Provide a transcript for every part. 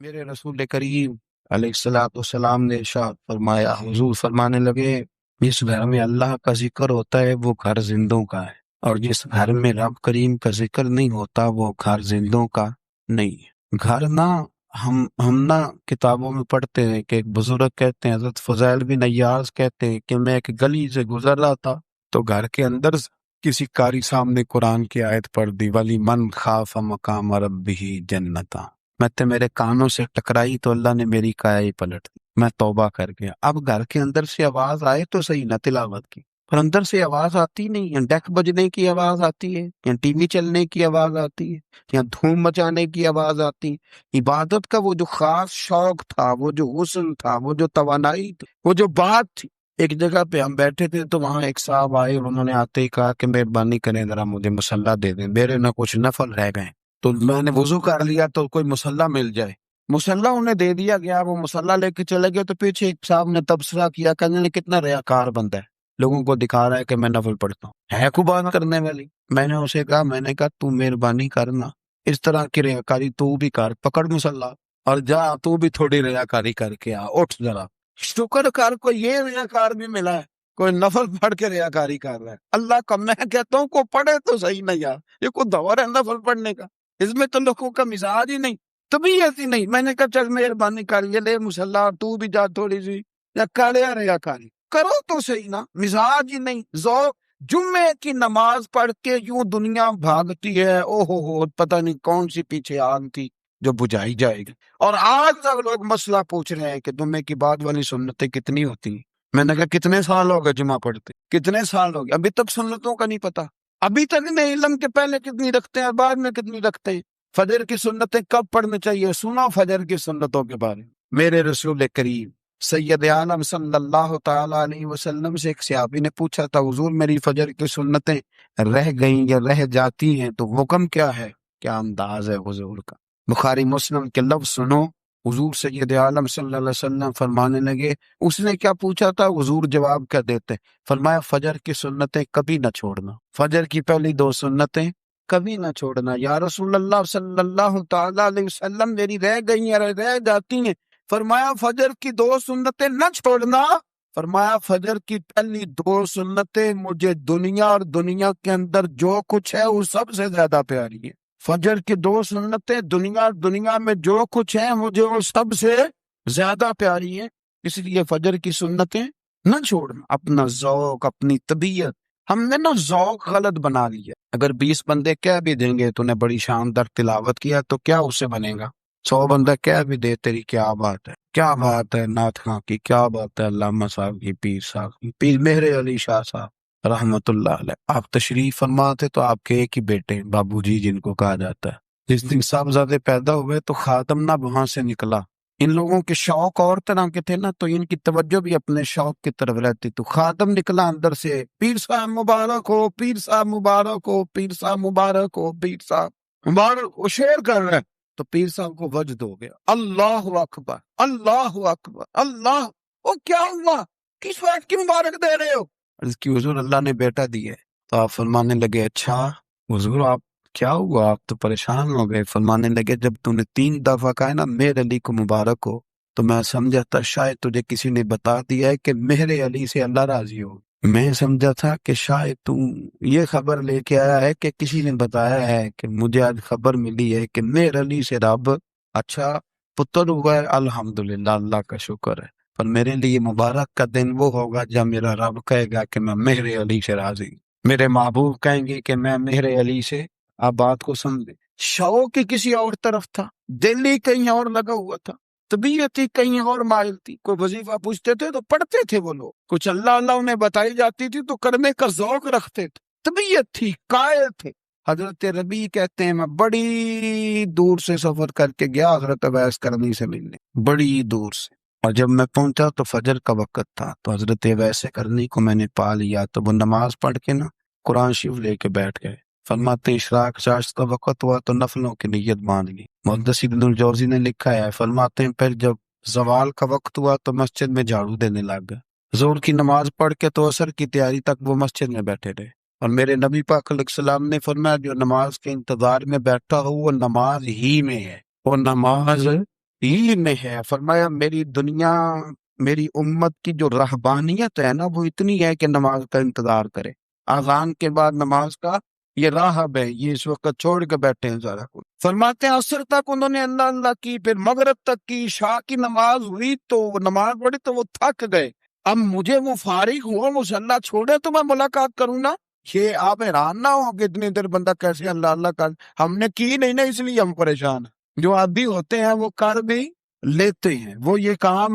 میرے رسول کریم علیہ الصلوۃ والسلام نے ارشاد فرمایا، حضور فرمانے لگے، جس گھر میں اللہ کا ذکر ہوتا ہے وہ گھر زندوں کا ہے، اور جس گھر میں رب کریم کا ذکر نہیں ہوتا وہ گھر زندوں کا نہیں ہے۔ گھر نہ ہم نہ کتابوں میں پڑھتے ہیں کہ ایک بزرگ کہتے ہیں، حضرت فضیل بن ایاز کہتے ہیں کہ میں ایک گلی سے گزر رہا تھا تو گھر کے اندر کسی قاری سامنے قرآن کی آیت پڑھ دی، ولی من خاف مقام ربہ جنتا، میرے کانوں سے ٹکرائی تو اللہ نے میری کایا ہی پلٹ دی، میں توبہ کر گیا۔ اب گھر کے اندر سے آواز آئے تو صحیح نہ تلاوت کی، پر اندر سے آواز آتی نہیں ہے، ڈیک بجنے کی آواز آتی ہے، یا ٹی وی چلنے کی آواز آتی ہے، یا دھوم مچانے کی آواز آتی ہے۔ عبادت کا وہ جو خاص شوق تھا، وہ جو حسن تھا، وہ جو توانائی تھی، وہ جو بات تھی۔ ایک جگہ پہ ہم بیٹھے تھے تو وہاں ایک صاحب آئے اور انہوں نے آتے ہی کہا کہ مہربانی کریں ذرا مجھے مصلی دے دیں، میرے نہ کچھ نفل رہ گئے۔ تو میں نے وضو کر لیا تو کوئی مصلی مل جائے، مصلی انہیں دے دیا گیا، وہ مصلی لے کے چلے گئے۔ تو پیچھے ایک صاحب نے تبصرہ کیا، کہنے نے کتنا ریاکار بندہ ہے، لوگوں کو دکھا رہا ہے کہ میں نفل پڑھتا ہوں، ہے کو بات کرنے والی۔ میں نے اسے کہا، میں نے کہا تو مہربانی کرنا، اس طرح کی ریاکاری تو بھی کر، پکڑ مصلی اور جا تو بھی تھوڑی ریاکاری کر کے آ، اٹھ ذرا۔ شکر کر کو یہ ریاکار بھی ملا ہے، کوئی نفل پڑھ کے ریاکاری کر رہا ہے۔ اللہ کا میں کہتا ہوں کو پڑھے تو صحیح نہیں یار، یہ کوئی دور ہے نفل پڑھنے کا؟ اس میں تو لوگوں کا مزاج ہی نہیں، طبیعت ہی نہیں۔ میں نے کہا چل مہربانی کر، یہ لے مصلی، تو بھی جا تھوڑی سی، یا کرے ریاکاری کرو تو صحیح نا، مزاج ہی نہیں، ذوق۔ جمعے کی نماز پڑھ کے یوں دنیا بھاگتی ہے، او ہو پتہ نہیں کون سی پیچھے آگ تھی جو بجھائی جائے گی۔ اور آج تک لوگ مسئلہ پوچھ رہے ہیں کہ جمعے کی بعد والی سنتیں کتنی ہوتی ہیں۔ میں نے کہا کتنے سال ہو گئے جمعہ پڑھتے، کتنے سال ہو گئے، ابھی تک سنتوں کا نہیں پتا، ابھی تک نہیں علم کے پہلے کتنی رکھتے ہیں اور بعد میں کتنی رکھتے ہیں۔ فجر کی سنتیں کب پڑھنی چاہیے، سنا فجر کی سنتوں کے بارے میں۔ میرے رسول کریم سید عالم صلی اللہ تعالی علیہ وسلم سے ایک صحابی نے پوچھا تھا، حضور میری فجر کی سنتیں رہ گئیں یا رہ جاتی ہیں تو حکم کیا ہے؟ کیا انداز ہے حضور کا، بخاری مسلم کے لفظ سنو۔ حضور سید عالم صلی اللہ علیہ وسلم فرمانے لگے، اس نے کیا پوچھا تھا، حضور جواب کیا دیتے؟ فرمایا فجر کی سنتیں کبھی نہ چھوڑنا، فجر کی پہلی 2 سنتیں کبھی نہ چھوڑنا۔ یا رسول اللہ صلی اللہ تعالی علیہ وسلم میری رہ گئی ہیں، رہ جاتی ہیں۔ فرمایا فجر کی 2 سنتیں نہ چھوڑنا، فرمایا فجر کی پہلی 2 سنتیں مجھے دنیا اور دنیا کے اندر جو کچھ ہے وہ سب سے زیادہ پیاری ہے۔ فجر کی 2 سنتیں دنیا میں جو کچھ ہے مجھے وہ سب سے زیادہ پیاری ہے، اس لیے فجر کی سنتیں نہ چھوڑنا۔ اپنا ذوق، اپنی طبیعت، ہم نے نا ذوق غلط بنا لیا۔ اگر 20 بندے کہہ بھی دیں گے تو نے بڑی شاندار تلاوت کیا تو کیا اس سے بنے گا؟ 100 بندہ کہہ بھی دے تیری کیا بات ہے، کیا بات ہے نعت خاں کی، کیا بات ہے علامہ صاحب کی، پیر صاحب کی، پیر مہر علی شاہ صاحب رحمت اللہ علیہ۔ آپ تشریف فرما تھے تو آپ کے ایک ہی بیٹے بابو جی جن کو کہا جاتا ہے، جس دن صاحبزادے پیدا ہوئے تو خادم نہ وہاں سے نکلا۔ ان لوگوں کے شوق اور طرح کے تھے نا، تو ان کی توجہ بھی اپنے شوق کی طرف رہتی، تو خادم نکلا اندر سے، پیر صاحب مبارک ہو، پیر صاحب مبارک ہو، پیر صاحب مبارک ہو، پیر صاحب مبارک، وہ شعر کر رہے ہیں۔ تو پیر صاحب کو وجد ہو گیا، اللہ اکبر اللہ اکبر اللہ، وہ کیا ہوا، کس بات کی مبارک دے رہے ہو؟ عرض کی حضور اللہ نے بیٹا دی ہے۔ تو آپ فرمانے لگے اچھا حضور آپ کیا ہوا، آپ تو پریشان ہو گئے۔ فرمانے لگے جب تو نے 3 دفعہ کہا ہے نا مہر علی کو مبارک ہو، تو میں سمجھا تھا شاید تجھے کسی نے بتا دیا ہے کہ مہر علی سے اللہ راضی ہو۔ میں سمجھا تھا کہ شاید تو یہ خبر لے کے آیا ہے کہ کسی نے بتایا ہے کہ مجھے آج خبر ملی ہے کہ مہر علی سے رب اچھا پتر ہوا ہے، الحمدللہ اللہ کا شکر ہے۔ پر میرے لیے مبارک کا دن وہ ہوگا جب میرا رب کہے گا کہ میں مہر علی سے راضی ہوں، میرے محبوب کہیں گے کہ میں مہر علی سے۔ آپ بات کو سمجھے، شوق ہی کسی اور طرف تھا، دل ہی کہیں اور لگا ہوا تھا، طبیعت ہی کہیں اور مائل تھی۔ کوئی وظیفہ پوچھتے تھے تو پڑھتے تھے وہ لوگ، کچھ اللہ اللہ انہیں بتائی جاتی تھی تو کرنے کا ذوق رکھتے تھے، طبیعت تھی، قائل تھے۔ حضرت ربیع کہتے ہیں میں بڑی دور سے سفر کر کے گیا حضرت اویس کرنی سے ملنے، بڑی دور سے، اور جب میں پہنچا تو فجر کا وقت تھا، تو حضرت اویس کرنی کو میں نے پا لیا، تو وہ نماز پڑھ کے نا قرآن شریف لے کے بیٹھ گئے۔ فرماتے اشراق چاشت کا وقت ہوا تو نفلوں کی نیت باندھ لی۔ محدث ابن الجوزی نے لکھا ہے، فرماتے ہیں پھر جب زوال کا وقت ہوا تو مسجد میں جھاڑو دینے لگ گیا۔ ظہر کی نماز پڑھ کے تو عصر کی تیاری تک وہ مسجد میں بیٹھے رہے، اور میرے نبی پاک علیہ السلام نے فرمایا جو نماز کے انتظار میں بیٹھا ہو وہ نماز ہی میں ہے، وہ نماز ہی میں ہے۔ فرمایا میری دنیا، میری امت کی جو رہبانیت ہے نا وہ اتنی ہے کہ نماز کا انتظار کرے، اذان کے بعد نماز کا یہ راہب ہے، یہ اس وقت چھوڑ کے بیٹھے ہیں سارا کچھ۔ فرماتے ہیں عصر تک انہوں نے اللہ اللہ کی، پھر مغرب تک کی، عشاء کی نماز ہوئی تو وہ نماز پڑھی تو وہ تھک گئے، اب مجھے وہ فارغ ہوا مصلی چھوڑے تو میں ملاقات کروں نا۔ یہ آپ حیران نہ ہو کہ اتنی دیر بندہ کیسے اللہ اللہ کر، ہم نے کی نہیں نا اس لیے ہم پریشان ہیں۔ جو عادی ہوتے ہیں وہ کر بھی لیتے ہیں، وہ یہ کام،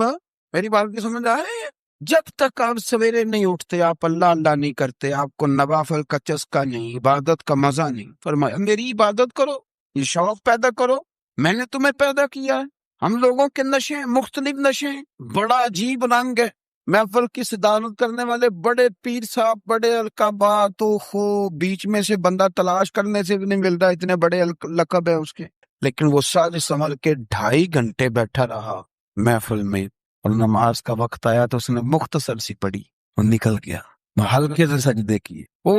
میری بات کی سمجھ آ رہی ہے؟ جب تک آپ سویرے نہیں اٹھتے، آپ اللہ اللہ نہیں کرتے، آپ کو نوافل کا چسکا نہیں، عبادت کا مزہ نہیں، فرمایا میری عبادت کرو، یہ شوق پیدا کرو، میں نے تمہیں پیدا کیا ہے۔ ہم لوگوں کے نشے مختلف نشے ہیں، بڑا عجیب رنگ ہے، محفل کی صدارت کرنے والے بڑے پیر صاحب، بڑے القابات، تو خو بیچ میں سے بندہ تلاش کرنے سے بھی نہیں ملتا، اتنے بڑے لقب ہے اس کے، لیکن وہ سارے سنبھل کے 2.5 گھنٹے بیٹھا رہا محفل میں، اور نماز کا وقت آیا تو اس نے مختصر سی پڑھی اور نکل گیا، ہلکے سے سجدے کیے۔ او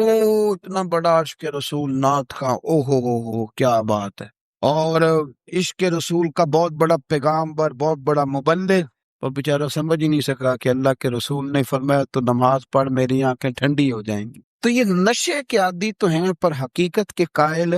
اتنا بڑا عشق رسول نعت کا، او ہو کیا بات ہے، اور عشق رسول کا بہت بڑا پیغامبر، بہت بڑا مبلغ، اور بیچارہ سمجھ ہی نہیں سکا کہ اللہ کے رسول نے فرمایا تو نماز پڑھ میری آنکھیں ٹھنڈی ہو جائیں گی۔ تو یہ نشے کے عادی تو ہیں پر حقیقت کے قائل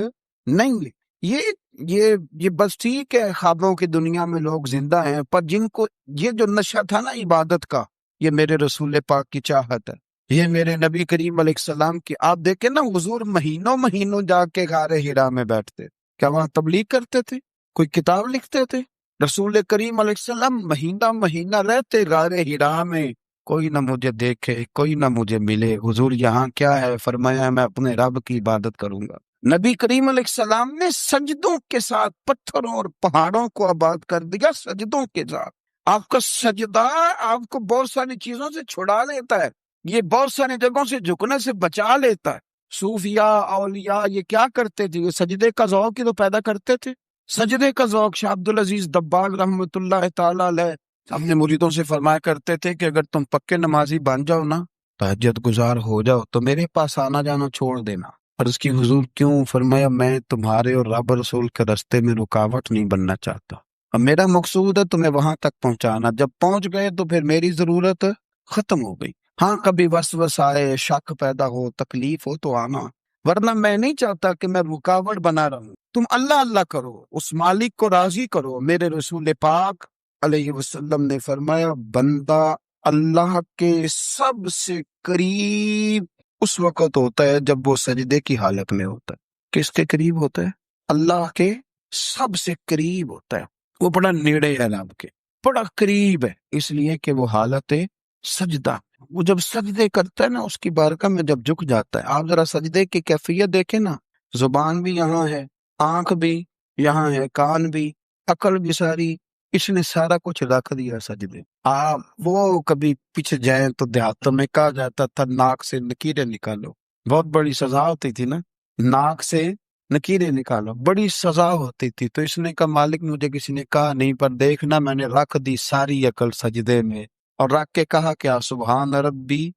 نہیں۔ یہ بس ٹھیک ہے، خوابوں کی دنیا میں لوگ زندہ ہیں، پر جن کو یہ جو نشہ تھا نا عبادت کا، یہ میرے رسول پاک کی چاہت ہے، یہ میرے نبی کریم علیہ السلام کی۔ آپ دیکھیں نا حضور مہینوں جا کے غار ہرا میں بیٹھتے، کیا وہاں تبلیغ کرتے تھے؟ کوئی کتاب لکھتے تھے؟ رسول کریم علیہ السلام مہینہ رہتے غار ہرا میں، کوئی نہ مجھے دیکھے، کوئی نہ مجھے ملے، حضور یہاں کیا ہے؟ فرمایا میں اپنے رب کی عبادت کروں گا۔ نبی کریم علیہ السلام نے سجدوں کے ساتھ پتھروں اور پہاڑوں کو آباد کر دیا، سجدوں کے ساتھ۔ آپ کا سجدہ آپ کو بہت ساری چیزوں سے چھڑا لیتا ہے، یہ بہت ساری جگہوں سے جھکنے سے بچا لیتا ہے۔ صوفیاء اولیاء یہ کیا کرتے تھے؟ یہ سجدے کا ذوق ہی تو پیدا کرتے تھے، سجدے کا ذوق۔ شاہ عبدالعزیز دباغ رحمۃ اللہ تعالی علیہ اپنے مریدوں سے فرمایا کرتے تھے کہ اگر تم پکے نمازی بن جاؤ نا، تہجد گزار ہو جاؤ، تو میرے پاس آنا جانا چھوڑ دینا۔ اور اس کی حضور کیوں؟ فرمایا میں تمہارے اور رب رسول کے رستے میں رکاوٹ نہیں بننا چاہتا، اور میرا مقصود ہے تمہیں وہاں تک پہنچانا، جب پہنچ گئے تو پھر میری ضرورت ختم ہو گئی۔ ہاں کبھی وسوس آئے، شک پیدا ہو، تکلیف ہو تو آنا، ورنہ میں نہیں چاہتا کہ میں رکاوٹ بنا رہوں۔ تم اللہ اللہ کرو، اس مالک کو راضی کرو۔ میرے رسول پاک علیہ وسلم نے فرمایا بندہ اللہ کے سب سے قریب اس وقت ہوتا ہے جب وہ سجدے کی حالت میں ہوتا ہے۔ کس کے قریب ہوتا ہے؟ اللہ کے سب سے قریب ہوتا ہے، وہ بڑا نیڑے ہے رب کے، بڑا قریب ہے، اس لیے کہ وہ حالت سجدہ، وہ جب سجدے کرتا ہے نا اس کی بارگاہ میں جب جھک جاتا ہے۔ آپ ذرا سجدے کی کیفیت دیکھیں نا، زبان بھی یہاں ہے، آنکھ بھی یہاں ہے، کان بھی، عقل بھی ساری، اس نے سارا کچھ رکھ دیا سجدے۔ آپ وہ کبھی پیچھے جائیں تو دیہاتوں میں کہا جاتا تھا ناک سے لکیریں نکالو، بہت بڑی سزا ہوتی تھی نا، ناک سے لکیریں نکالو، بڑی سزا ہوتی تھی۔ تو اس نے کہا مالک مجھے کسی نے کہا نہیں، پر دیکھنا میں نے رکھ دی ساری عقل سجدے میں، اور رکھ کے کہا کیا؟ سبحان ربی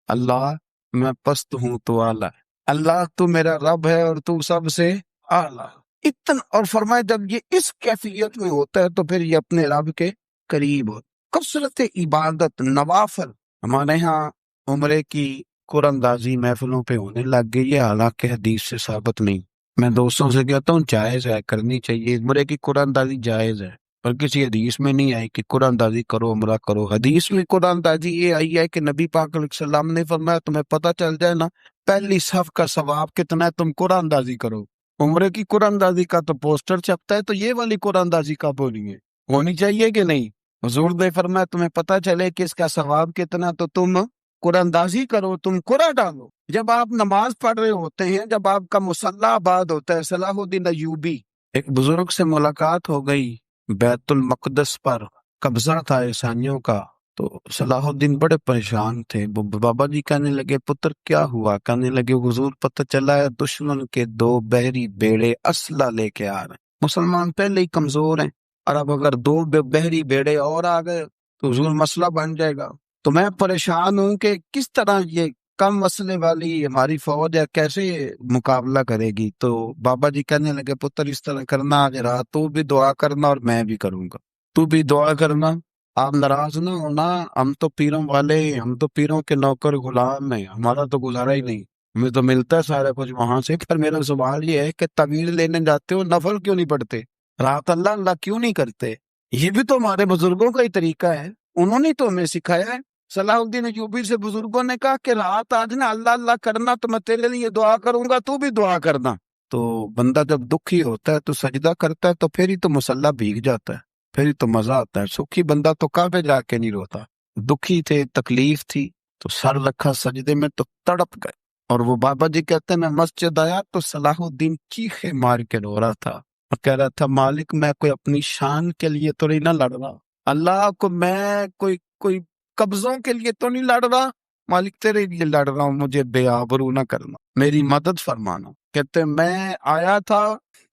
اللہ میں پست ہوں تو اعلیٰ ہے، اللہ تو میرا رب ہے اور تو سب سے اعلیٰ۔ اتنا، اور فرمایا جب یہ اس کیفیت میں ہوتا ہے تو پھر یہ اپنے رب کے قریب ہوتا ہے۔ کثرت عبادت، نوافل، ہمارے ہاں عمرے کی قرآن اندازی محفلوں پہ ہونے لگ گئی ہے، حالانکہ حدیث سے ثابت نہیں۔ میں دوستوں سے کہتا ہوں جائز ہے، کرنی چاہیے، عمرے کی قرآن اندازی جائز ہے، اور کسی حدیث میں نہیں آئی کہ قرآن اندازی کرو عمرہ کرو۔ حدیث میں قرآن اندازی یہ آئی ہے کہ نبی پاک علیہ السلام نے فرمایا تمہیں پتہ چل جائے نا پہلی صف کا ثواب کتنا ہے، تم قرآن اندازی کرو۔ عمرے کی قرآن اندازی کا تو پوسٹر چھپتا ہے، تو یہ والی قرآن اندازی کب ہونی چاہیے کہ نہیں؟ حضور نے فرمایا تمہیں پتہ چلے کہ اس کا ثواب کتنا تو تم قرآن اندازی کرو، تم قرآن ڈالو۔ جب آپ نماز پڑھ رہے ہوتے ہیں، جب آپ کا مصلی آباد ہوتا ہے، صلاح الدین ایوبی ایک بزرگ سے ملاقات ہو گئی، بیت المقدس پر قبضہ تھا عیسائیوں کا، تو صلاح الدین بڑے پریشان تھے۔ بابا جی کہنے لگے پتر کیا ہوا؟ کہنے لگے حضور پتہ چلا ہے دشمن کے 2 بحری بیڑے اسلحہ لے کے آ رہے ہیں، مسلمان پہلے ہی کمزور ہیں، اور اب اگر 2 بحری بیڑے اور آ گئے تو حضور مسئلہ بن جائے گا۔ تو میں پریشان ہوں کہ کس طرح یہ کم مسئلے والی ہماری فوج ہے، کیسے مقابلہ کرے گی؟ تو بابا جی کہنے لگے پتر اس طرح کرنا آج رات تو بھی دعا کرنا اور میں بھی کروں گا، تو بھی دعا کرنا، آپ ناراض نہ ہونا، ہم تو پیروں والے، ہم تو پیروں کے نوکر غلام ہیں، ہمارا تو گزارا ہی نہیں، ہمیں تو ملتا ہے سارا کچھ وہاں سے۔ پر میرا سوال یہ ہے کہ تعویذ لینے جاتے ہو نفل کیوں نہیں پڑھتے؟ رات اللہ اللہ کیوں نہیں کرتے؟ یہ بھی تو ہمارے بزرگوں کا ہی طریقہ ہے، انہوں نے تو ہمیں سکھایا ہے۔ صلاح الدین ایوبی سے بزرگوں نے کہا کہ رات آج نا اللہ اللہ کرنا تو میں تیرے لیے دعا کروں گا، تو بھی دعا کرنا۔ تو بندہ جب دکھی ہوتا ہے تو سجدہ کرتا ہے تو پھر ہی تو مسلح بھیگ جاتا ہے، پھر ہی تو مزہ آتا ہے۔ سکھی بندہ تو کعبے جا کے نہیں روتا، دکھی تھے، تکلیف تھی تو سر رکھا سجدے میں تو تڑپ گئے۔ اور وہ بابا جی کہتے ہیں میں مسجد آیا تو صلاح الدین چیخے مار کے رو رہا تھا اور کہہ رہا تھا مالک میں کوئی اپنی شان کے لیے تو نہیں نہ لڑ رہا، اللہ کو میں کوئی قبضوں کے لیے تو نہیں لڑ رہا، مالک تیرے لیے لڑ رہا ہوں، مجھے بے آبرو نہ کرنا، میری مدد فرمانا۔ کہتے ہیں میں آیا تھا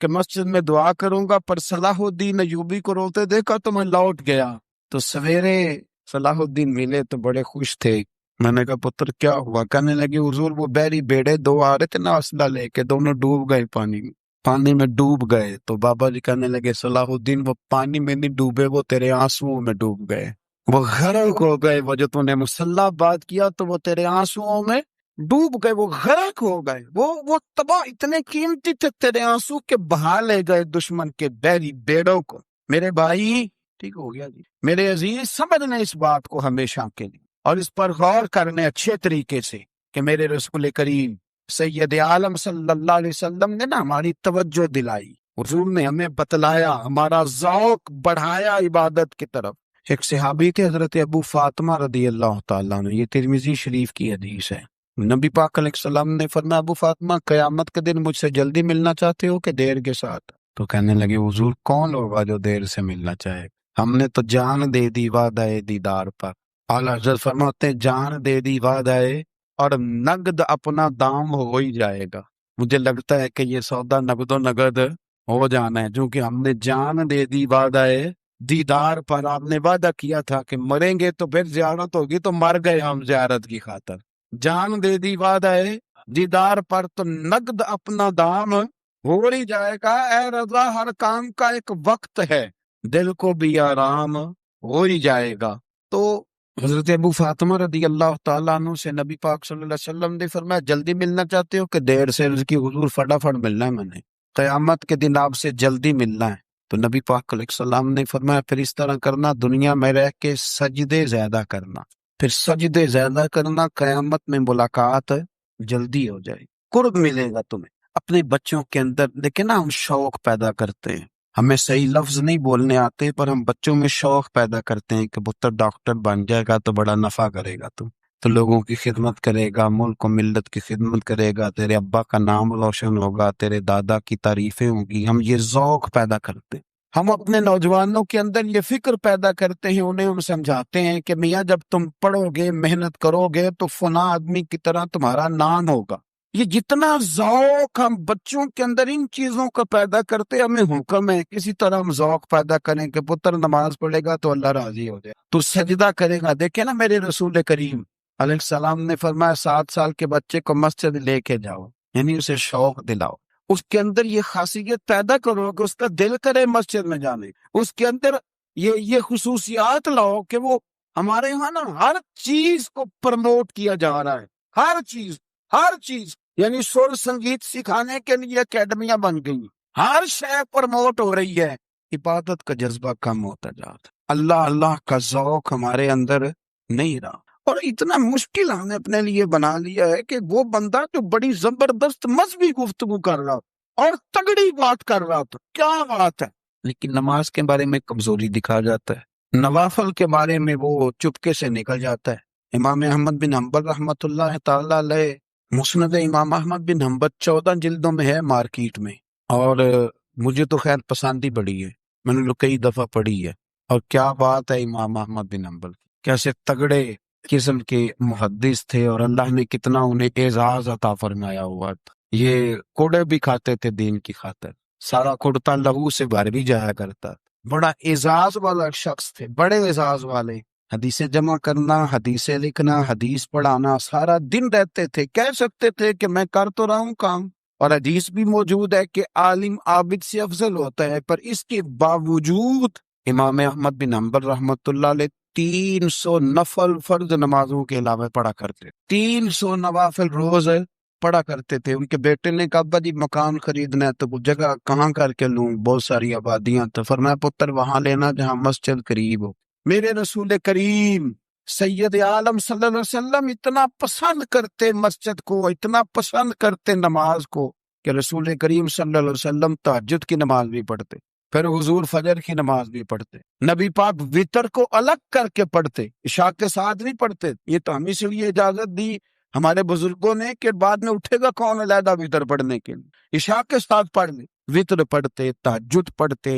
کہ مسجد میں دعا کروں گا، پر صلاح الدین ایوبی کو روتے دیکھا تو میں لوٹ گیا۔ تو سویرے صلاح الدین ملے تو بڑے خوش تھے۔ میں نے کہا پتر کیا ہوا؟ کہنے لگے حضور وہ بحری بیڑے دو آ رہے تھے نا اسلحہ لے کے، دونوں ڈوب گئے پانی میں ڈوب گئے۔ تو بابا جی کہنے لگے صلاح الدین وہ پانی میں نہیں ڈوبے، وہ تیرے آنسوؤں میں ڈوب گئے، وہ غرق ہو گئے، وہ جو تو نے مسلح بات کیا تو وہ تیرے آنسوؤں میں ڈوب گئے، وہ غرق ہو گئے، وہ تباہ، اتنے قیمتی تھے تیرے آنسو کے بہا لے گئے دشمن کے بحری بیڑوں کو۔ میرے بھائی ٹھیک ہو گیا جی، میرے عزیز سمجھنے اس بات کو ہمیشہ کے لیے اور اس پر غور کرنے اچھے طریقے سے کہ میرے رسول کریم سید عالم صلی اللہ علیہ وسلم نے نا ہماری توجہ دلائی، حضور نے ہمیں بتلایا، ہمارا ذوق بڑھایا عبادت کی طرف۔ ایک صحابی تھے حضرت ابو فاطمہ رضی اللہ تعالیٰ عنہ، یہ ترمذی شریف کی حدیث ہے۔ نبی پاک علیہ السلام نے فرمایا ابو فاطمہ قیامت کے دن مجھ سے جلدی ملنا چاہتے ہو کہ دیر کے ساتھ؟ تو کہنے لگے حضور کون ہوگا جو دیر سے ملنا چاہے، ہم نے تو جان دے دی وعدہ دیدار پر۔ اعلیٰ حضرت فرماتے ہیں جان دے دی وعدہ اور نقد اپنا دام ہو ہی جائے گا۔ مجھے لگتا ہے کہ یہ سودا نقد و نقد ہو جانا ہے، کیونکہ ہم نے جان دے دی وعدہ دیدار پر۔ آپ نے وعدہ کیا تھا کہ مریں گے تو پھر زیارت ہوگی، تو مر گئے ہم زیارت کی خاطر۔ جان دے دی وعدہ دیدار پر تو نقد اپنا دام ہو ہی جائے گا۔ اے رضا ہر کام کا ایک وقت ہے، دل کو بھی آرام ہو ہی جائے گا۔ تو حضرت ابو فاطمہ رضی اللہ تعالیٰ عنہ سے نبی پاک صلی اللہ علیہ وسلم نے فرمایا جلدی ملنا چاہتے ہو کہ دیر سے؟ عرض کی حضور فٹافٹ ملنا ہے، میں نے قیامت کے دن آپ سے جلدی ملنا ہے۔ تو نبی پاک علیہ السلام نے فرمایا پھر اس طرح کرنا، دنیا میں رہ کے سجدے زیادہ کرنا، پھر سجدے زیادہ کرنا، قیامت میں ملاقات جلدی ہو جائے، قرب ملے گا تمہیں۔ اپنے بچوں کے اندر دیکھیں نا، ہم شوق پیدا کرتے ہیں، ہمیں صحیح لفظ نہیں بولنے آتے پر ہم بچوں میں شوق پیدا کرتے ہیں کہ پتر ڈاکٹر بن جائے گا تو بڑا نفع کرے گا، تو لوگوں کی خدمت کرے گا، ملک و ملت کی خدمت کرے گا، تیرے ابا کا نام روشن ہوگا، تیرے دادا کی تعریفیں ہوں گی۔ ہم یہ ذوق پیدا کرتے ہیں، ہم اپنے نوجوانوں کے اندر یہ فکر پیدا کرتے ہیں، انہیں ہم سمجھاتے ہیں کہ میاں جب تم پڑھو گے، محنت کرو گے تو فلاں آدمی کی طرح تمہارا نام ہوگا۔ یہ جتنا ذوق ہم بچوں کے اندر ان چیزوں کا پیدا کرتے، ہمیں حکم ہے کسی طرح ہم ذوق پیدا کریں کہ پتر نماز پڑھے گا تو اللہ راضی ہو جائے، تو سجدہ کرے گا۔ دیکھیں نا میرے رسول کریم علیہ السلام نے فرمایا 7 سال کے بچے کو مسجد لے کے جاؤ، یعنی اسے شوق دلاؤ، اس کے اندر یہ خاصیت پیدا کرو کہ اس کا دل کرے مسجد میں جانے، اس کے اندر یہ خصوصیات لاؤ کہ وہ ہمارے یہاں نا ہر چیز کو پرموٹ کیا جا رہا ہے، ہر چیز یعنی سر سنگیت سکھانے کے لیے اکیڈمیاں بن گئی، ہر شے پرموٹ ہو رہی ہے، عبادت کا جذبہ کم ہوتا جاتا، اللہ اللہ کا ذوق ہمارے اندر نہیں رہا، اور اتنا مشکل ہم نے اپنے لیے بنا لیا ہے کہ وہ بندہ جو بڑی زبردست مذہبی گفتگو کر رہا اور تگڑی بات کر رہا تھا، کیا بات ہے، لیکن نماز کے بارے میں کمزوری دکھا جاتا ہے، نوافل کے بارے میں وہ چپکے سے نکل جاتا ہے۔ امام احمد بن حنبل رحمۃ اللہ تعالی علیہ، مسند امام احمد بن حنبل 14 جلدوں میں ہے مارکیٹ میں، اور مجھے تو خیر پسند ہی بڑی ہے، میں نے کئی دفعہ پڑھی ہے، اور کیا بات ہے امام احمد بن حنبل، کیسے تگڑے قسم کے محدث تھے، اور اللہ نے کتنا انہیں اعزاز عطا فرمایا ہوا تھا۔ یہ کوڑے بھی کھاتے تھے دین کی خاطر، سارا کڑتا لہو سے بھر بھی جایا کرتا، بڑا اعزاز والا شخص تھے، بڑے اعزاز والے، حدیثیں جمع کرنا، حدیثیں لکھنا، حدیث پڑھانا، سارا دن رہتے تھے۔ کہہ سکتے تھے کہ میں کر تو رہا ہوں کام، اور حدیث بھی موجود ہے کہ عالم عابد سے افضل ہوتا ہے، پر اس کے باوجود امام احمد بن حنبل رحمۃ اللہ علیہ 300 نفل فرض نمازوں کے علاوہ پڑھا کرتے، 300 نوافل روز پڑھا کرتے تھے۔ ان کے بیٹے نے کہا ابا جی مکان خریدنا ہے تو وہ جگہ کہاں کر کے لوں، بہت ساری آبادیاں، تو فرمایا پتر وہاں لینا جہاں مسجد قریب ہو۔ میرے رسول کریم سید عالم صلی اللہ علیہ وسلم اتنا پسند کرتے مسجد کو، اتنا پسند کرتے نماز کو، کہ رسول کریم صلی اللہ علیہ وسلم تہجد کی نماز بھی پڑھتے، پھر حضور فجر کی نماز بھی پڑھتے، نبی پاک وتر کو الگ کر کے پڑھتے، عشاء کے ساتھ نہیں پڑھتے۔ یہ تو ہم اس لیے اجازت دی ہمارے بزرگوں نے کہ بعد میں اٹھے گا کون علیحدہ وتر پڑھنے کے لیے، عشاء کے ساتھ پڑھ لیں۔ وتر پڑھتے، تہجد پڑھتے،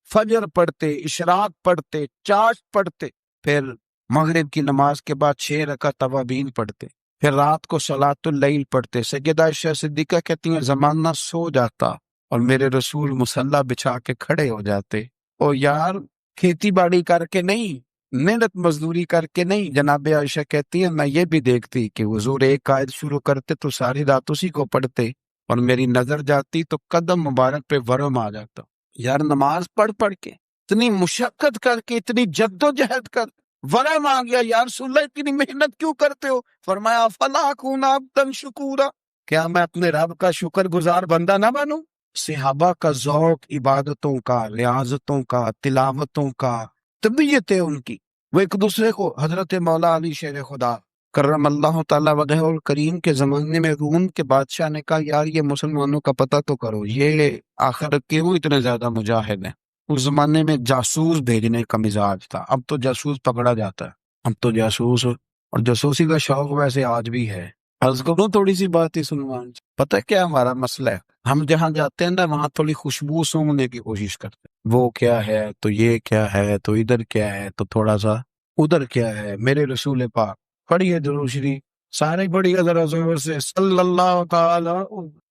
فجر پڑھتے، اشراق پڑھتے، چاشت پڑھتے، پھر مغرب کی نماز کے بعد 6 رکعت توابین پڑھتے، پھر رات کو صلاۃ اللیل پڑھتے۔ سیدہ عائشہ صدیقہ کہتی ہیں زمانہ سو جاتا اور میرے رسول مصلی بچھا کے کھڑے ہو جاتے۔ او یار کھیتی باڑی کر کے نہیں، محنت مزدوری کر کے نہیں، جناب عائشہ کہتی ہیں میں یہ بھی دیکھتی کہ حضور ایک آیت شروع کرتے تو ساری رات اسی کو پڑھتے، اور میری نظر جاتی تو قدم مبارک پہ ورم آ جاتا۔ یار نماز پڑھ پڑھ کے اتنی مشقت کر کے اتنی جد و جہد کر ورم آ گیا، یا رسول اللہ اتنی محنت کیوں کرتے ہو؟ فرمایا فلا اکون عبدا شکورا، کیا میں اپنے رب کا شکر گزار بندہ نہ بنوں؟ صحابہ کا ذوق عبادتوں کا، ریاضتوں کا، تلاوتوں کا، طبیعت ہے ان کی، وہ ایک دوسرے کو، حضرت مولا علی شیر خدا کرم اللہ تعالی وجہ الکریم کے زمانے میں روم کے بادشاہ نے کہا یار یہ مسلمانوں کا پتہ تو کرو، یہ آخر کیوں اتنے زیادہ مجاہد ہیں؟ اس زمانے میں جاسوس بھیجنے کا مزاج تھا، اب تو جاسوس پکڑا جاتا ہے، اب تو جاسوس اور جاسوسی کا شوق ویسے آج بھی ہے۔ عرض کروں تھوڑی سی بات ہی سنوان، پتہ ہے کیا ہمارا مسئلہ ہے؟ ہم جہاں جاتے ہیں نا وہاں تھوڑی خوشبو سونگنے کی کوشش کرتے ہیں، وہ کیا ہے تو یہ کیا ہے تو ادھر کیا ہے تو تھوڑا سا ادھر کیا ہے۔ میرے رسول پاک پڑھیے درود شریف، سارے پڑھیے ذرا زور سے صلی اللہ تعالی۔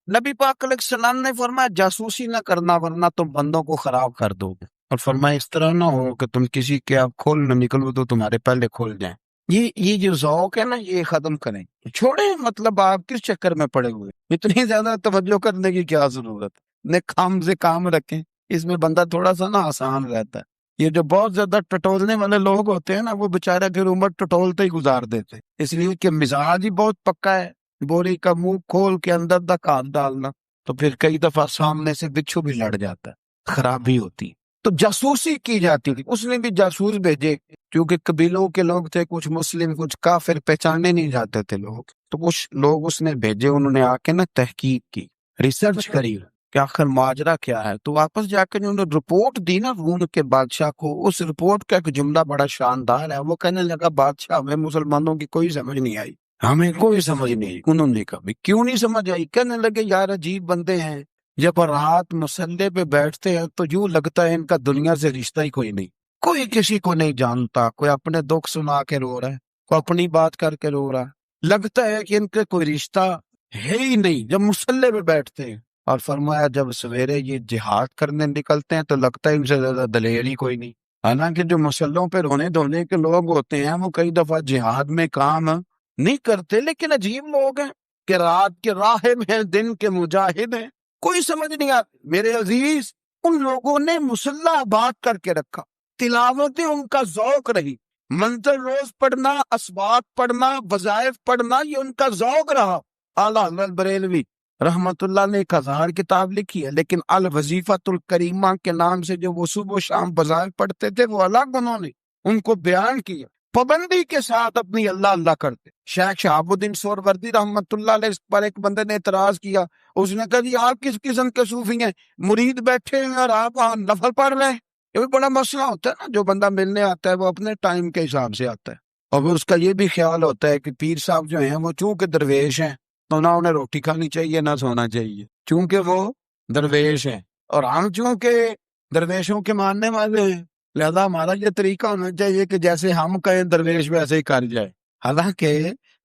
نبی پاک علیہ السلام نے فرمایا جاسوسی نہ کرنا ورنہ تم بندوں کو خراب کر دو گے، اور فرمایا اس طرح نہ ہو کہ تم کسی کے آپ کھول نہ نکلو تو تمہارے پہلے کھول جائیں۔ یہ جو ذوق ہے نا یہ ختم کریں، چھوڑیں، مطلب آپ کس چکر میں پڑے ہوئے، اتنی زیادہ توجہ کرنے کی کیا ضرورت ہے؟ نے کام سے کام رکھیں، اس میں بندہ تھوڑا سا نا آسان رہتا ہے۔ یہ جو بہت زیادہ ٹٹولنے والے لوگ ہوتے ہیں نا وہ بےچارے پھر عمر ٹٹولتے ہی گزار دیتے، اس لیے کہ مزاج ہی بہت پکا ہے، بوری کا منہ کھول کے اندر تک ہاتھ ڈالنا، تو پھر کئی دفعہ سامنے سے بچھو بھی لڑ جاتا ہے، خرابی ہوتی۔ تو جاسوسی کی جاتی تھی، اس نے بھی جاسوس بھیجے، کیونکہ قبیلوں کے لوگ تھے، کچھ مسلم کچھ کافر، پہچانے نہیں جاتے تھے لوگ، تو کچھ لوگ اس نے بھیجے، انہوں نے آ کے نا تحقیق کی، ریسرچ کری کہ آخر ماجرا کیا ہے۔ تو واپس جا کے انہوں نے رپورٹ دی نا روم کے بادشاہ کو، اس رپورٹ کا ایک جملہ بڑا شاندار ہے، وہ کہنے لگا بادشاہ ہمیں مسلمانوں کی کوئی سمجھ نہیں آئی، ہمیں کوئی سمجھ نہیں آئی۔ انہوں نے کہا کیوں نہیں سمجھ آئی؟ کہنے لگے یار عجیب بندے ہیں، جب رات مسلح پہ بیٹھتے ہیں تو یوں لگتا ہے ان کا دنیا سے رشتہ ہی کوئی نہیں، کوئی کسی کو نہیں جانتا، کوئی اپنے دکھ سنا کے رو رہا ہے، کوئی اپنی بات کر کے رو رہا ہے، لگتا ہے کہ ان کے کوئی رشتہ ہے ہی نہیں جب مسلح پہ بیٹھتے ہیں۔ اور فرمایا جب سویرے یہ جہاد کرنے نکلتے ہیں تو لگتا ہے ان سے زیادہ دلیر ہی کوئی نہیں۔ حالانکہ جو مسلحوں پہ رونے دھونے کے لوگ ہوتے ہیں وہ کئی دفعہ جہاد میں کام نہیں کرتے، لیکن عجیب لوگ ہیں کہ رات کے راہب ہیں، دن کے مجاہد ہیں، کوئی سمجھ نہیں آتی۔ میرے عزیز ان لوگوں نے مسلح آباد کر کے رکھا، تلاوتیں ان کا ذوق رہی، منزل روز پڑھنا، اسباق پڑھنا، وظائف پڑھنا، یہ ان کا ذوق رہا۔ اعلیٰ حضرت بریلوی رحمت اللہ نے 1000 کتاب لکھی ہے، لیکن الوظیفۃ الکریمہ کے نام سے جو وہ صبح و شام وظائف پڑھتے تھے وہ الگ انہوں نے ان کو بیان کیا، پابندی کے ساتھ اپنی اللہ اللہ کرتے۔ شیخ شہاب الدین سہروردی رحمت اللہ علیہ پر ایک بندے نے اعتراض کیا، اس نے کہا جی آپ کس قسم کے صوفی ہیں، مرید بیٹھے ہیں اور آپ وہاں نفل پڑھ رہے ہیں؟ یہ بھی بڑا مسئلہ ہوتا ہے نا، جو بندہ ملنے آتا ہے وہ اپنے ٹائم کے حساب سے آتا ہے، اور پھر اس کا یہ بھی خیال ہوتا ہے کہ پیر صاحب جو ہیں وہ چونکہ درویش ہیں تو نہ انہیں روٹی کھانی چاہیے نہ سونا چاہیے، چونکہ وہ درویش ہیں، اور ہم چونکہ درویشوں کے ماننے والے ہیں لہذا ہمارا یہ طریقہ ہونا چاہیے کہ جیسے ہم کہیں درویش ویسے ہی کر جائے۔ حالانکہ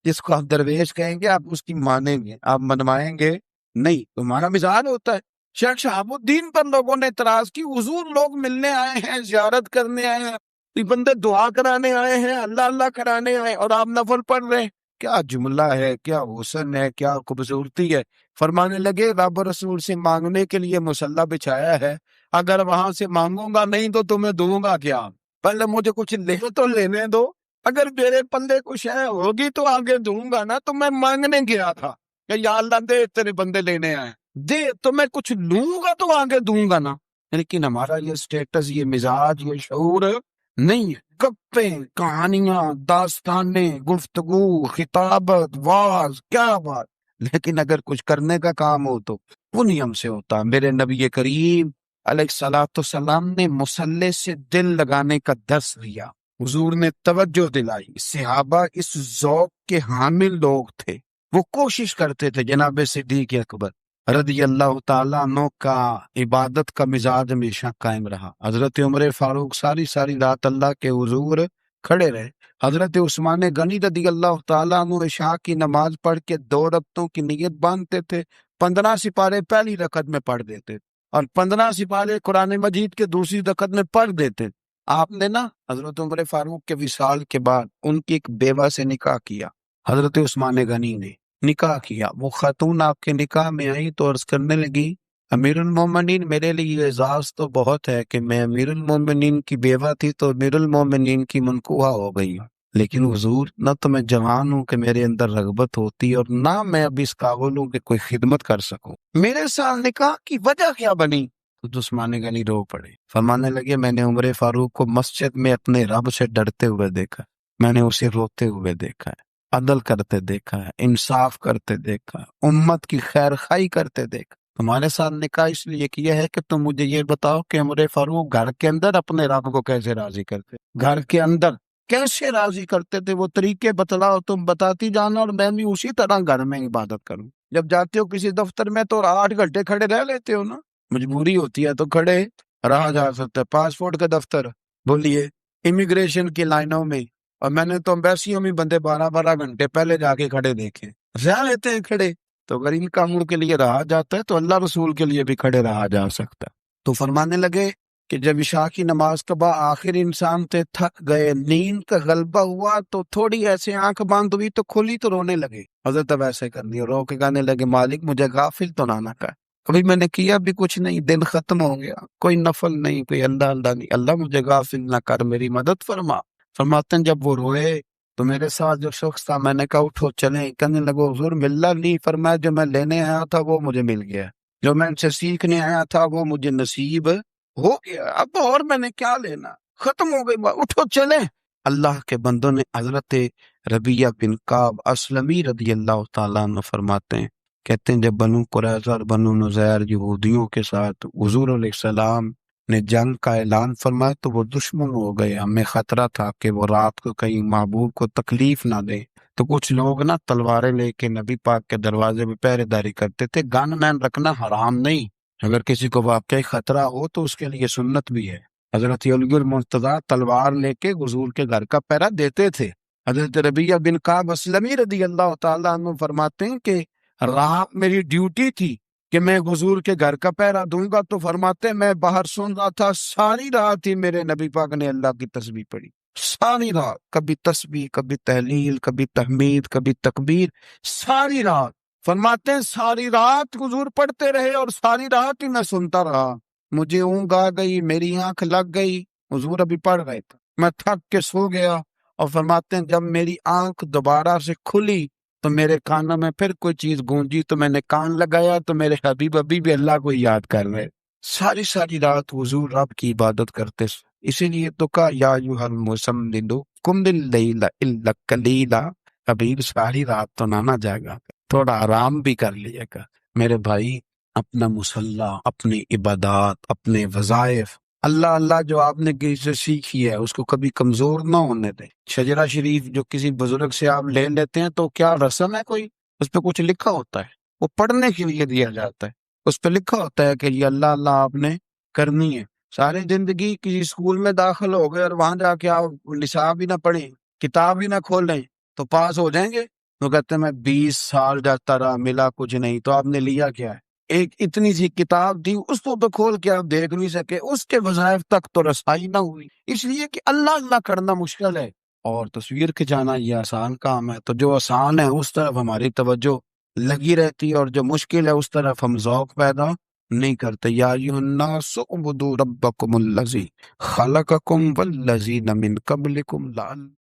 جس کو آپ درویش کہیں گے آپ اس کی مانیں گے، آپ منوائیں گے نہیں، تو ہمارا مزاج ہوتا ہے۔ شیخ شہاب الدین پر لوگوں نے اعتراض کی، حضور لوگ ملنے آئے ہیں، زیارت کرنے آئے ہیں، یہ بندے دعا کرانے آئے ہیں، اللہ اللہ کرانے آئے، اور آپ نفل پڑھ رہے ہیں۔ کیا جملہ ہے، کیا حسن ہے، کیا خوبصورتی ہے۔ فرمانے لگے رب رسول سے مانگنے کے لیے مصلی بچھایا ہے، اگر وہاں سے مانگوں گا نہیں تو تمہیں دوں گا کیا؟ پہلے مجھے کچھ لے تو لینے دو، اگر میرے پلے کچھ ہے ہوگی تو آگے دوں گا نا۔ تو میں مانگنے گیا تھا کہ یا اللہ دے، تیرے بندے لینے آئے، دے تو میں کچھ لوں گا تو آگے دوں گا نا۔ لیکن ہمارا یہ سٹیٹس، یہ مزاج، یہ شعور نہیں ہے۔ گپیں، کہانیاں، داستانیں، گفتگو، خطابت، واز، کیا بات، لیکن اگر کچھ کرنے کا کام ہو تو وہ نہیں ہم سے ہوتا۔ میرے نبی کریم علیہ الصلوۃ والسلام نے مصلی سے دل لگانے کا درس دیا، حضور نے توجہ دلائی۔ صحابہ اس ذوق کے حامل لوگ تھے، وہ کوشش کرتے تھے۔ جناب صدیق اکبر رضی اللہ تعالیٰ عنہ کا عبادت کا مزاج ہمیشہ قائم رہا۔ حضرت عمر فاروق ساری ساری رات اللہ کے حضور کھڑے رہے۔ حضرت عثمان غنی رضی اللہ تعالیٰ عنہ عشاء کی نماز پڑھ کے 2 رکعتوں کی نیت باندھتے تھے، 15 سپارے پہلی رکعت میں پڑھ دیتے اور 15 سپارے قرآن مجید کے دوسری رکعت میں پڑھ دیتے۔ آپ نے نا حضرت عمر فاروق کے وصال کے بعد ان کی ایک بیوہ سے نکاح کیا، حضرت عثمان غنی نے نکاح کیا۔ وہ خاتون آپ کے نکاح میں آئی تو عرض کرنے لگی، امیر المومنین، میرے لیے اعزاز تو بہت ہے کہ میں امیر المومنین کی بیوہ تھی تو امیر المومنین کی منکوحہ ہو گئی، لیکن حضور نہ تو میں جوان ہوں کہ میرے اندر رغبت ہوتی اور نہ میں ابھی اس قابل ہوں کہ کوئی خدمت کر سکوں، میرے ساتھ نکاح کی وجہ کیا بنی؟ تو عثمان غنی رو پڑے، فرمانے لگے میں نے عمر فاروق کو مسجد میں اپنے رب سے ڈرتے ہوئے دیکھا، میں نے اسے روتے ہوئے دیکھا ہے، عدل کرتے دیکھا ہے، انصاف کرتے دیکھا ہے، امت کی خیر خائی کرتے دیکھا۔ تمہارے ساتھ نکاح اس لیے کیا ہے کہ تم مجھے یہ بتاؤ کہ عمر فاروق گھر کے اندر اپنے رب کو کیسے راضی کرتے، گھر کے اندر کیسے راضی کرتے تھے، وہ طریقے بتلاؤ، تم بتاتی جانا اور میں بھی اسی طرح گھر میں عبادت کروں۔ جب جاتے ہو کسی دفتر میں تو 8 گھنٹے کھڑے رہ لیتے ہو نا، مجبوری ہوتی ہے تو کھڑے رہا جا سکتا ہے۔ پاسپورٹ کا دفتر بولیے، امیگریشن کی لائنوں میں، اور میں نے تو امبیسیوں میں بندے 12 گھنٹے پہلے جا کے کھڑے دیکھے، رہ لیتے ہیں کھڑے۔ تو اگر ان کاموں کے لیے رہا جاتا ہے تو اللہ رسول کے لیے بھی کھڑے رہا جا سکتا ہے۔ تو فرمانے لگے کہ جب عشاء کی نماز کے بعد آخر انسان تھے، تھک گئے، نیند کا غلبہ ہوا تو تھوڑی ایسے آنکھ بند ہوئی تو کھلی تو رونے لگے۔ حضرت اب ایسے کر دیا، رو کے کہنے لگے مالک مجھے غافل تو نہ کر، ابھی میں نے کیا بھی کچھ نہیں، دن ختم ہو گیا، کوئی نفل نہیں، کوئی اللہ نہیں، اللہ مجھے غافل نہ کر، میری مدد فرما۔ فرماتے ہیں جب وہ روئے تو میرے ساتھ جو شخص تھا، میں نے کہا اٹھو چلیں، کہنے لگو حضور ملنا نہیں، فرمایا جو میں لینے آیا تھا وہ مجھے مل گیا، جو میں ان سے سیکھنے آیا تھا وہ مجھے نصیب ہو گیا، اب اور میں نے کیا لینا، ختم ہو گئی بات، اٹھو چلیں۔ اللہ کے بندوں نے حضرت ربیعہ بن کعب اسلمی رضی اللہ تعالیٰ عنہ فرماتے ہیں، کہتے ہیں جب بنو قریظہ اور بنو نذیر یہودیوں کے ساتھ حضور علیہ السلام نے جنگ کا اعلان فرمایا تو وہ دشمن ہو گئے، ہمیں خطرہ تھا کہ وہ رات کو کہیں محبوب کو تکلیف نہ دے، تو کچھ لوگ نا تلواریں لے کے نبی پاک کے دروازے پہ پہرے داری کرتے تھے۔ گن مین رکھنا حرام نہیں، اگر کسی کو واقعی خطرہ ہو تو اس کے لیے سنت بھی ہے۔ حضرت علی المرتضیٰ تلوار لے کے حضور کے گھر کا پہرا دیتے تھے۔ حضرت ربیعہ بن کعب اسلمی رضی اللہ تعالیٰ عنہ فرماتے ہیں کہ رات میری ڈیوٹی تھی کہ میں حضور کے گھر کا پہرا دوں گا، تو فرماتے ہیں میں باہر سن رہا تھا، ساری رات ہی میرے نبی پاک نے اللہ کی تسبیح پڑھی، ساری رات، کبھی تسبیح، کبھی تحلیل، کبھی تحمید، کبھی تکبیر، ساری رات۔ فرماتے ہیں ساری رات حضور پڑھتے رہے اور ساری رات ہی میں سنتا رہا، مجھے اونگ آ گئی، میری آنکھ لگ گئی، حضور ابھی پڑھ رہے تھے، میں تھک کے سو گیا، اور فرماتے ہیں جب میری آنکھ دوبارہ سے کھلی تو میرے کانوں میں پھر کوئی چیز گونجی تو میں نے کان لگایا تو میرے حبیب ابھی بھی اللہ کو یاد کر رہے، ساری ساری رات حضور رب کی عبادت کرتے۔ اسی لیے تو کہا یا ایھا المزمل قم اللیل الا قلیلا، حبیب ساری رات تو نہ جاگا، تھوڑا آرام بھی کر لیا کر۔ میرے بھائی اپنا مصلی، اپنی عبادات، اپنے وظائف، اللہ اللہ جو آپ نے کسی سے سیکھی ہے اس کو کبھی کمزور نہ ہونے دیں۔ شجرہ شریف جو کسی بزرگ سے آپ لے لیتے ہیں تو کیا رسم ہے کوئی؟ اس پہ کچھ لکھا ہوتا ہے، وہ پڑھنے کے لیے دیا جاتا ہے، اس پہ لکھا ہوتا ہے کہ یہ اللہ اللہ آپ نے کرنی ہے۔ ساری زندگی کسی اسکول میں داخل ہو گئے اور وہاں جا کے آپ نصاب ہی نہ پڑھیں، کتاب ہی نہ کھولیں تو پاس ہو جائیں گے؟ وہ کہتے ہیں میں 20 سال جاتا رہا ملا کچھ نہیں، تو آپ نے لیا کیا ہے؟ ایک اتنی سی کتاب تھی، اس کو تو کھول کے آپ دیکھ نہیں سکے، اس کے وظائف تک تو رسائی نہ ہوئی، اس لیے کہ اللہ اللہ کرنا مشکل ہے اور تصویر کھنچانا یہ آسان کام ہے۔ تو جو آسان ہے اس طرف ہماری توجہ لگی رہتی ہے، اور جو مشکل ہے اس طرف ہم ذوق پیدا نہیں کرتے۔ یا ایھا الناس اعبدوا ربکم الذی خلقکم والذین من قبلکم لعلکم